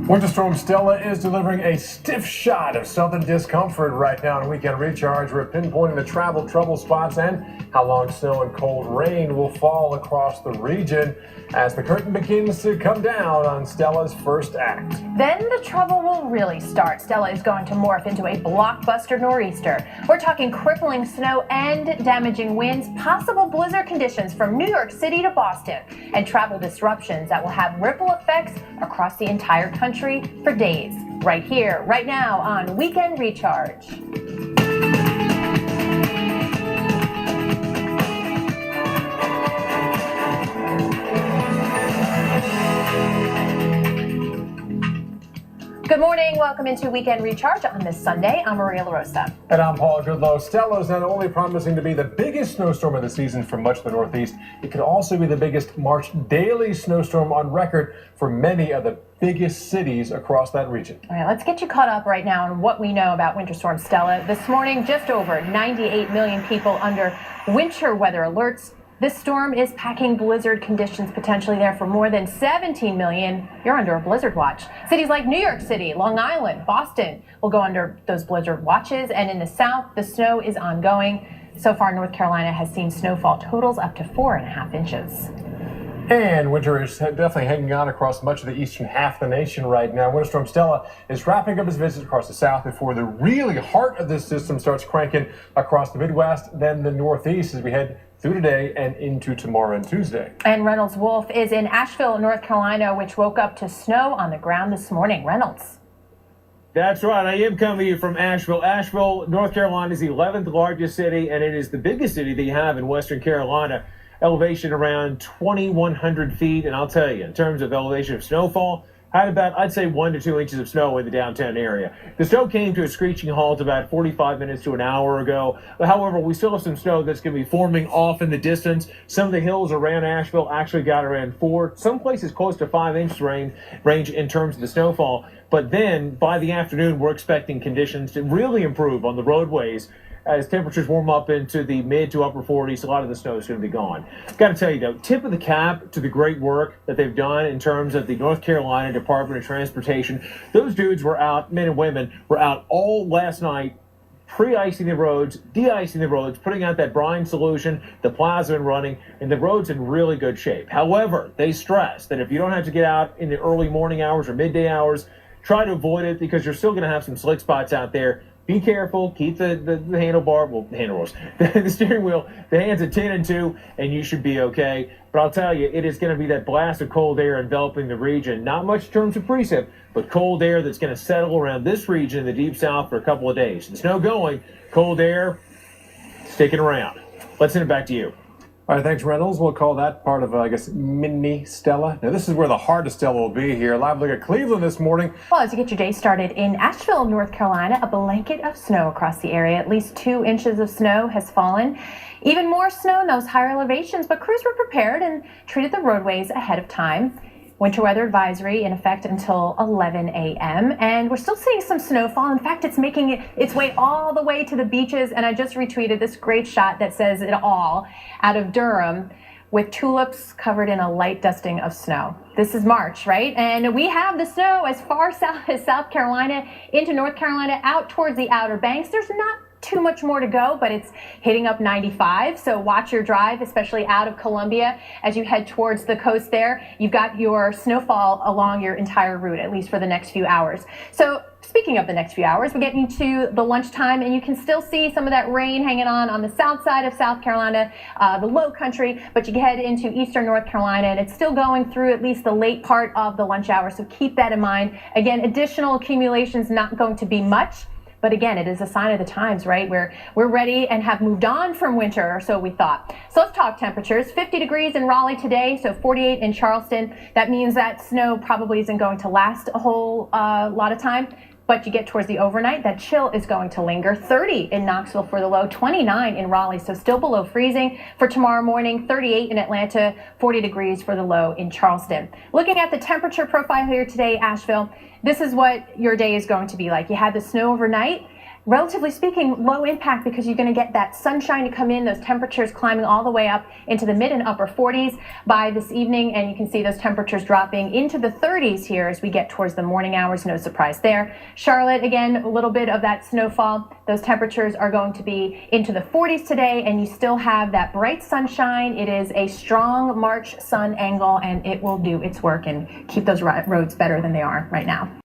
Winter Storm Stella is delivering a stiff shot of southern discomfort right now on Weekend Recharge. We're pinpointing the travel trouble spots and how long snow and cold rain will fall across the region as the curtain begins to come down on Stella's first act. Then the trouble will really start. Stella is going to morph into a blockbuster nor'easter. We're talking crippling snow and damaging winds, possible blizzard conditions from New York City to Boston, and travel disruptions that will have ripple effects across the entire country for days. Right here, right now on Weekend Recharge. Good morning. Welcome into Weekend Recharge on this Sunday. I'm Maria LaRosa. And I'm Paul Goodlow. Stella is not only promising to be the biggest snowstorm of the season for much of the Northeast, it could also be the biggest March daily snowstorm on record for many of the biggest cities across that region. All right, let's get you caught up right now on what we know about Winter Storm Stella. This morning, just over 98 million people under winter weather alerts. This storm is packing blizzard conditions potentially there for more than 17 million. You're under a blizzard watch. Cities like New York City, Long Island, Boston will go under those blizzard watches. And in the south, the snow is ongoing. So far, North Carolina has seen snowfall totals up to 4.5 inches. And winter is definitely hanging on across much of the eastern half of the nation right now. Winter Storm Stella is wrapping up its visit across the south before the really heart of this system starts cranking across the Midwest, then the Northeast as we head through today and into tomorrow and Tuesday. And Reynolds Wolf is in Asheville, North Carolina, which woke up to snow on the ground this morning. Reynolds. That's right. I am coming to you from Asheville. Asheville, North Carolina is the 11th largest city, and it is the biggest city that you have in Western Carolina. Elevation around 2,100 feet. And I'll tell you, in terms of elevation of snowfall, had about, I'd say, 1 to 2 inches of snow in the downtown area. The snow came to a screeching halt about 45 minutes to an hour ago. However, we still have some snow that's going to be forming off in the distance. Some of the hills around Asheville actually got around 4, some places close to 5-inch range in terms of the snowfall. But then by the afternoon, we're expecting conditions to really improve on the roadways. As temperatures warm up into the mid to upper 40s, a lot of the snow is going to be gone. Got to tell you, though, tip of the cap to the great work that they've done in terms of the North Carolina Department of Transportation. Those dudes were out, men and women, were out all last night pre-icing the roads, de-icing the roads, putting out that brine solution. The plows have been running, and the road's in really good shape. However, they stress that if you don't have to get out in the early morning hours or midday hours, try to avoid it because you're still going to have some slick spots out there. Be careful, keep the handlebar, well, handlebars, the steering wheel, the hands at 10 and 2, and you should be okay. But I'll tell you, it is going to be that blast of cold air enveloping the region. Not much in terms of precip, but cold air that's going to settle around this region in the deep south for a couple of days. The snow going, cold air sticking around. Let's send it back to you. All right, thanks, Reynolds. We'll call that part of, I guess, mini Stella. Now, this is where the heart of Stella will be here. Live look at Cleveland this morning. Well, as you get your day started in Asheville, North Carolina, a blanket of snow across the area. At least 2 inches of snow has fallen. Even more snow in those higher elevations, but crews were prepared and treated the roadways ahead of time. Winter weather advisory in effect until 11 a.m. And we're still seeing some snowfall. In fact, it's making its way all the way to the beaches. And I just retweeted this great shot that says it all out of Durham with tulips covered in a light dusting of snow. This is March, right? And we have the snow as far south as South Carolina into North Carolina out towards the Outer Banks. There's not too much more to go, but it's hitting up 95. So watch your drive, especially out of Columbia as you head towards the coast there. You've got your snowfall along your entire route, at least for the next few hours. So speaking of the next few hours, we're getting to the lunchtime and you can still see some of that rain hanging on the south side of South Carolina, the low country, but you head into eastern North Carolina and it's still going through at least the late part of the lunch hour. So keep that in mind. Again, additional accumulations not going to be much. But again, it is a sign of the times, right? We're ready and have moved on from winter, or so we thought. So let's talk temperatures. 50 degrees in Raleigh today, so 48 in Charleston. That means that snow probably isn't going to last a whole lot of time. But you get towards the overnight, that chill is going to linger. 30 in Knoxville for the low, 29 in Raleigh, so still below freezing. For tomorrow morning, 38 in Atlanta, 40 degrees for the low in Charleston. Looking at the temperature profile here today, Asheville, this is what your day is going to be like. You had the snow overnight. relatively speaking, low impact because you're going to get that sunshine to come in, those temperatures climbing all the way up into the mid and upper 40s by this evening, and you can see those temperatures dropping into the 30s here as we get towards the morning hours. No surprise there. Charlotte, again, a little bit of that snowfall. Those temperatures are going to be into the 40s today, and you still have that bright sunshine. It is a strong March sun angle, and it will do its work and keep those roads better than they are right now.